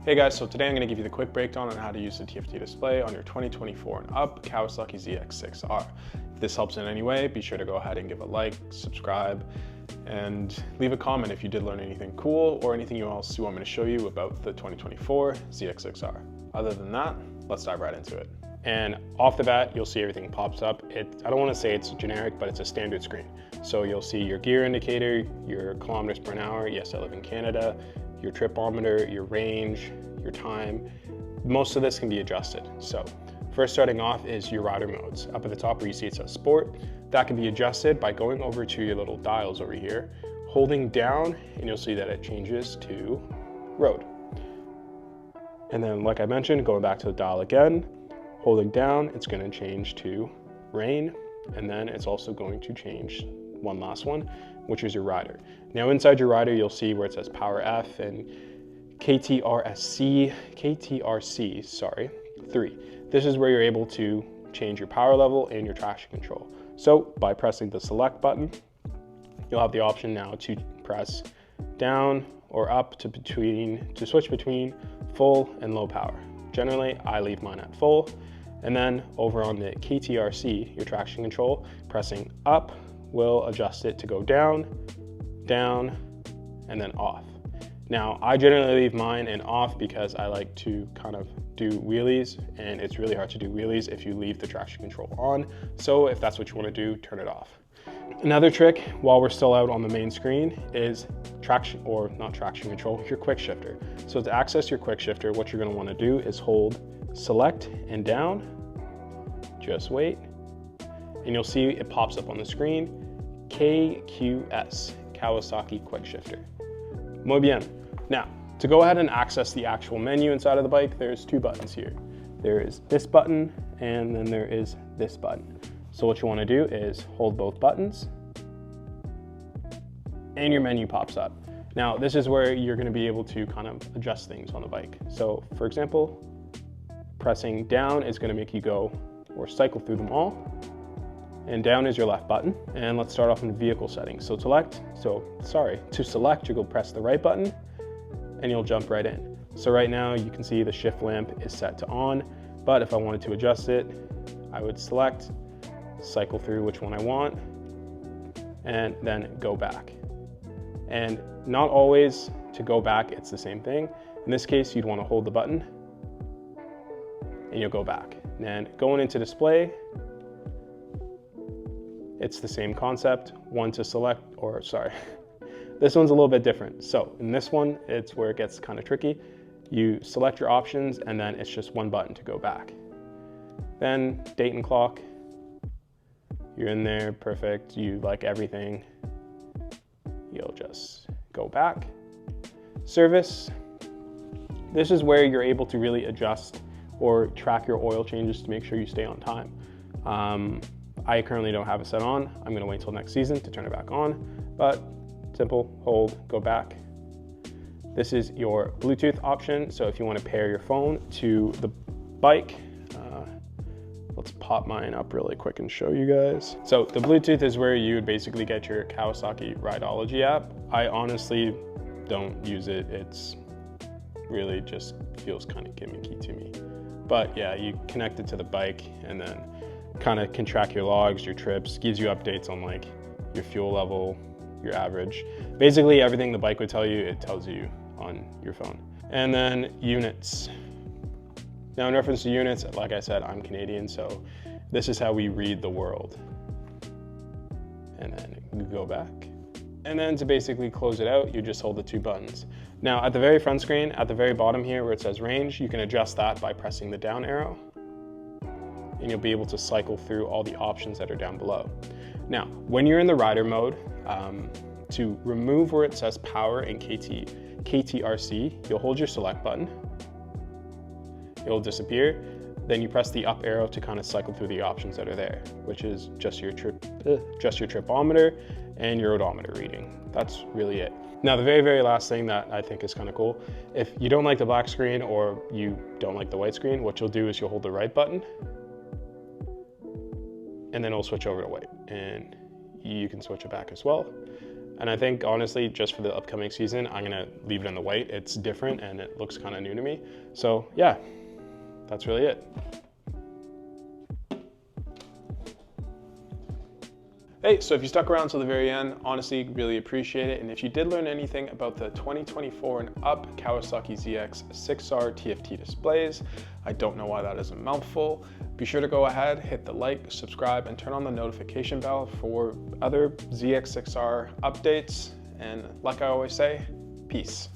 Hey guys, so today I'm going to give you the quick breakdown on how to use the TFT display on your 2024 and up Kawasaki ZX6R. If this helps in any way, be sure to go ahead and give a like, subscribe, and leave a comment if you did learn anything cool or anything else you want me to show you about the 2024 ZX6R. Other than that, let's dive right into it. And off the bat, you'll see everything pops up. I don't want to say it's generic, but it's a standard screen. So you'll see your gear indicator, your kilometers per hour. Yes, I live in Canada. Your tripometer, your range, your time. Most of this can be adjusted. So first starting off is your rider modes. Up at the top where you see it says sport, that can be adjusted by going over to your little dials over here, holding down, and you'll see that it changes to road. And then like I mentioned, going back to the dial again, holding down, it's going to change to rain, and then it's also going to change one last one, which is your rider. Now inside your rider, you'll see where it says Power F and KTRC 3. This is where you're able to change your power level and your traction control. So by pressing the select button, you'll have the option now to press down or up to switch between full and low power. Generally, I leave mine at full. And then over on the KTRC, your traction control, pressing up will adjust it to go down, down, and then off. Now, I generally leave mine in off because I like to kind of do wheelies, and it's really hard to do wheelies if you leave the traction control on. So if that's what you want to do, turn it off. Another trick while we're still out on the main screen is your quick shifter. So to access your quick shifter, what you're going to want to do is hold select and down, just wait, and you'll see it pops up on the screen, KQS, Kawasaki Quick Shifter. Muy bien. Now, to go ahead and access the actual menu inside of the bike, there's two buttons here. There is this button, and then there is this button. So what you want to do is hold both buttons, and your menu pops up. Now, this is where you're going to be able to kind of adjust things on the bike. So, for example, pressing down is going to make you go or cycle through them all. And down is your left button. And let's start off in vehicle settings. So to select, you'll go press the right button and you'll jump right in. So right now you can see the shift lamp is set to on, but if I wanted to adjust it, I would select, cycle through which one I want, and then go back. And not always to go back, it's the same thing. In this case, you'd want to hold the button and you'll go back. And going into display, it's the same concept. This one's a little bit different. So in this one, it's where it gets kind of tricky. You select your options and then it's just one button to go back. Then date and clock, you're in there, perfect. You like everything, you'll just go back. Service, this is where you're able to really adjust or track your oil changes to make sure you stay on time. I currently don't have it set on. I'm going to wait until next season to turn it back on, but simple, hold, go back. This is your Bluetooth option. So if you want to pair your phone to the bike, let's pop mine up really quick and show you guys. So the Bluetooth is where you would basically get your Kawasaki Rideology app. I honestly don't use it. It's really just feels kind of gimmicky to me. But yeah, you connect it to the bike and then kind of can track your logs, your trips, gives you updates on like your fuel level, your average. Basically everything the bike would tell you, it tells you on your phone. And then units. Now in reference to units, like I said, I'm Canadian, so this is how we read the world. And then you go back. And then to basically close it out, you just hold the two buttons. Now at the very front screen, at the very bottom here where it says range, you can adjust that by pressing the down arrow, and you'll be able to cycle through all the options that are down below. Now, when you're in the rider mode, to remove where it says power and KTRC, you'll hold your select button, it'll disappear, then you press the up arrow to kind of cycle through the options that are there, which is just your tripometer and your odometer reading. That's really it. Now, the very, very last thing that I think is kind of cool, if you don't like the black screen or you don't like the white screen, what you'll do is you'll hold the right button and then it'll switch over to white, and you can switch it back as well. And I think honestly, just for the upcoming season, I'm gonna leave it in the white. It's different and it looks kind of new to me. So yeah, that's really it. Hey, so if you stuck around till the very end, honestly, really appreciate it. And if you did learn anything about the 2024 and up Kawasaki ZX6R TFT displays, I don't know why that is a mouthful. Be sure to go ahead, hit the like, subscribe, and turn on the notification bell for other ZX6R updates. And like I always say, peace.